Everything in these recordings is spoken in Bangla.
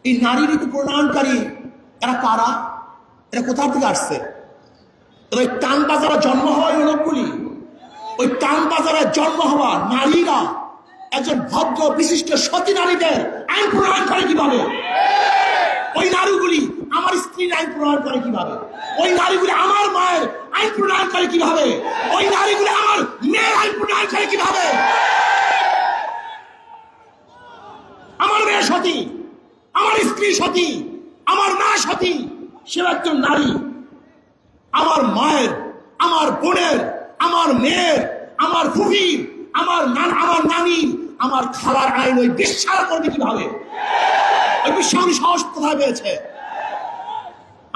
এই নারী নীতি প্রণয়নকারী এরা কারা? এরা কোথা থেকে আসছে? ওই টান বাজারে জন্ম হওয়া লোকগুলি, ওই টান বাজারে জন্ম হওয়া নারীরা একজন ভদ্র বিশিষ্ট সতী নারীদের আইন প্রণয়ন করে কিভাবে? ওই নারীগুলি আমার স্ত্রীর আইন প্রণয়ন করে কিভাবে? ওই নারীগুলি আমার মায়ের আইন প্রণয়ন করে কিভাবে? ওই নারীগুলি আমার মেয়ের আইন প্রণয়ন করে কিভাবে? আমার মেয়ে সতী, আমার স্ত্রী সতী, আমার মা সতী, সে একজন নারী। আমার মায়ের, আমার বোনের, আমার মেয়ের, আমার ফুফির, আমার নানির, আমার খালার আইন ওই বিশ্বাস করবে কিভাবে? ওই বিশ্বাস সাহস কোথায় পেয়েছে?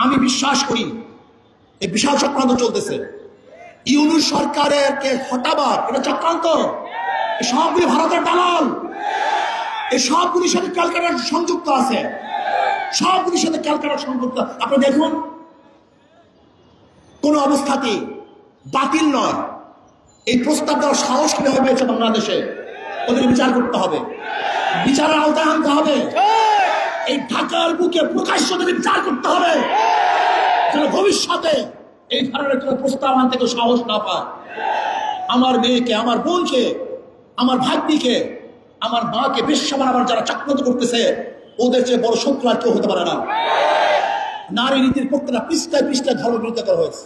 আমি বিশ্বাস করি এই বিশাল চক্রান্ত চলতেছে। ইউনূস সরকারের কে হটাবার এটা চক্রান্ত। সবগুলি ভারতের দালাল, এই সবগুলির সাথে ক্যালকাটা সংযুক্ত আছে, সবগুলির সাথে ক্যালকাটা সংযুক্ত। আপনি দেখুন, কোন অবস্থাতে বাতিল নয় এই প্রস্তাব দেওয়ার সাহস কিভাবে পেয়েছে বাংলাদেশে। ওদের বিচার করতে হবে, বিচারের আওতায় আনতে হবে। এই ঢাকার বুকে প্রকাশ্য বিচার করতে হবে, যেন ভবিষ্যতে এই ধরনের কোন প্রস্তাব আনতে কেউ সাহস না পায়। আমার মেয়েকে, আমার বোনকে, আমার ভাগ্নিকে, আমার মাকে বেশ্যা বানাবার যারা চক্রান্ত করতেছে, ওদের চেয়ে বড় শত্রু আর কেউ হতে পারে না। নারী নীতির প্রত্যেকটা পৃষ্ঠায় পৃষ্ঠায় ধর্ম বিরোধিতা করা হয়েছে,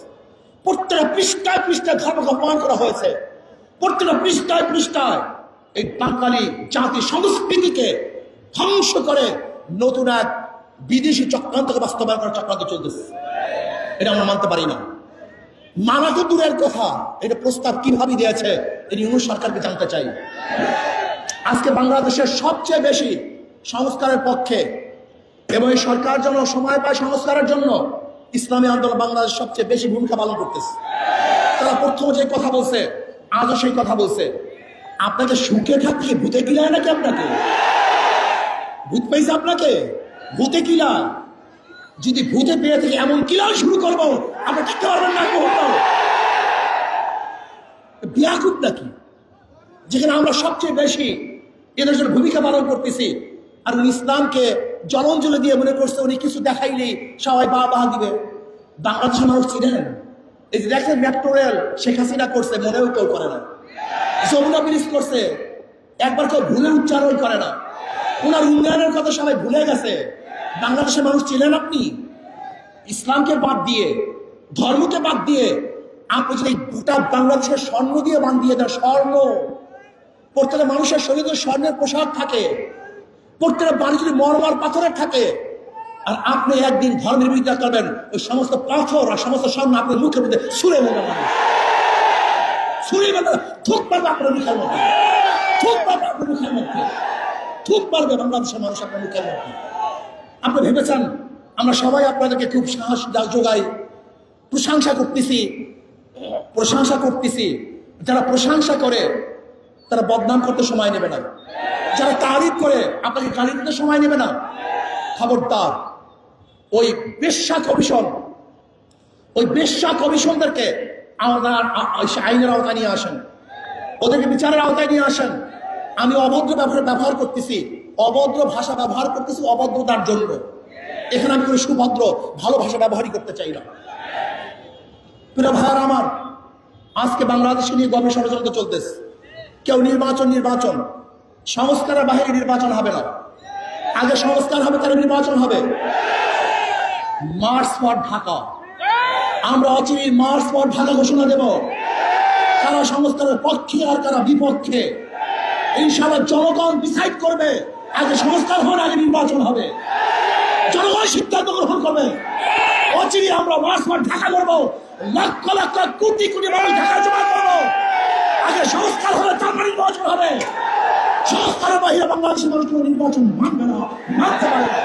প্রত্যেকটা পৃষ্ঠায় পৃষ্ঠায় ধর্মকে অপমান করা হয়েছে, প্রত্যেকটা পৃষ্ঠায় পৃষ্ঠায় এই বাঙালি জাতি সংস্কৃতিকে ধ্বংস করে নতুন এক বিদেশি চক্রান্তকে বাস্তবায়ন করার চক্রান্ত চলতেছে। এটা আমরা মানতে পারি না। মানা তো দূরের কথা, এটা প্রস্তাব কিভাবে দিয়েছে এই ইউনূস সরকারকে জানতে চাই। আজকে বাংলাদেশের সবচেয়ে বেশি সংস্কারের পক্ষে এবং এই সরকার যেন সময় পায় সংস্কারের জন্য ইসলামী আন্দোলন বাংলাদেশ সবচেয়ে বেশি ভূমিকা পালন করতেছে। তারা প্রথম যে কথা বলছে, আজও সেই কথা বলছে। আপনাকে সুখে থাকতে ভূতে কিলায় নাকি? আপনাকে ভূত পেয়েছে? আপনাকে ভূতে কিলা? যদি ভূতে পেয়ে থেকে এমন কিলাও শুরু করবো, আপনি টিকতে পারবেন না। বিয়াকুব নাকি, যেখানে আমরা সবচেয়ে বেশি এদের জন্য ভূমিকা পালন করতেছি, আর উনি ইসলামকে জলাঞ্জলি দিয়ে মনে করছে উনি কিছু দেখাইলেই সবাই বাহ দিবে। বাংলাদেশের মানুষ ছিলেন, এই যে দেখেন মেট্রো রেল শেখ হাসিনা করছে, মনেও কেউ করে না। যমুনা ব্রিজ করছে, একবার কেউ ভুলে উচ্চারণ করে না। ওনার উন্নয়নের কথা সবাই ভুলে গেছে। বাংলাদেশের মানুষ ছিলেন আপনি? ইসলামকে বাদ দিয়ে, ধর্মকে বাদ দিয়ে আপনি যদি গোটা বাংলাদেশের স্বর্ণ দিয়ে বান্ধিয়ে দেন, স্বর্ণ, প্রত্যেকটা মানুষের শরীরে স্বর্ণের পোশাক থাকে, প্রত্যেকটা বাড়ি যদি মরমার পাথরের থাকে, আর আপনি একদিন ধর্মের বিরোধিতা করবেন, ওই সমস্ত পাথর আর সমস্ত স্বর্ণ আপনার মুখের মধ্যে ছুঁড়ে মনে মানুষ ছুঁড়ে মানে থুক পারবে আপনার মুখের মধ্যে, থুক পারবে আপনার মুখের মধ্যে, থুক পারবে বাংলাদেশের মানুষ আপনার মুখের মধ্যে। আপনি ভেবেছেন আমরা সবাই আপনাদেরকে খুব সাহস যোগাই, প্রশংসা করতেছি। যারা প্রশংসা করে তারা বদনাম করতে সময় নেবে না, যারা তারিফ করে আপনাকে গালি দিতে সময় নেবে না। খবরদার, ওই বেশ্যা কমিশনদেরকে আমাদের আইনের আওতায় নিয়ে আসেন, ওদেরকে বিচারের আওতায় নিয়ে আসেন। আমি অভদ্র ব্যবহার করতেছি, অভদ্র ভাষা ব্যবহার করতেছি অভদ্রতার জন্য। এখানে আমি কোনো সুভদ্র ভালো ভাষা ব্যবহারই করতে চাই না। প্রিয় ভাইয়ার আমার, আজকে বাংলাদেশকে নিয়ে গবেষণা ষড়যন্ত্র চলতেছে। কেউ নির্বাচন সংস্কারের বাহিরে নির্বাচন হবে না, আগে সংস্কার হবে তাহলে নির্বাচন হবে। মার্চ ফর ঢাকা, আমরা অচিরে মার্চ ফর ঢাকা ঘোষণা দেব। কারা সংস্কারের পক্ষে আর কারা বিপক্ষে, ইনশাআল্লাহ জনগণ ডিসাইড করবে। আগে সংস্কার হবে, আগে নির্বাচন হবে, জনগণ সিদ্ধান্ত গ্রহণ করবে। অচিরে আমরা মার্চ ফর ঢাকা করবো, লক্ষ লক্ষ কোটি কোটি মানুষ ঢাকায় জমা করবো। আগে সংস্কার হবে, তারপর নির্বাচন হবে। সংস্কারের বাহিরে বাংলাদেশের মানুষ নির্বাচন মানবে না, মানতে পারে না।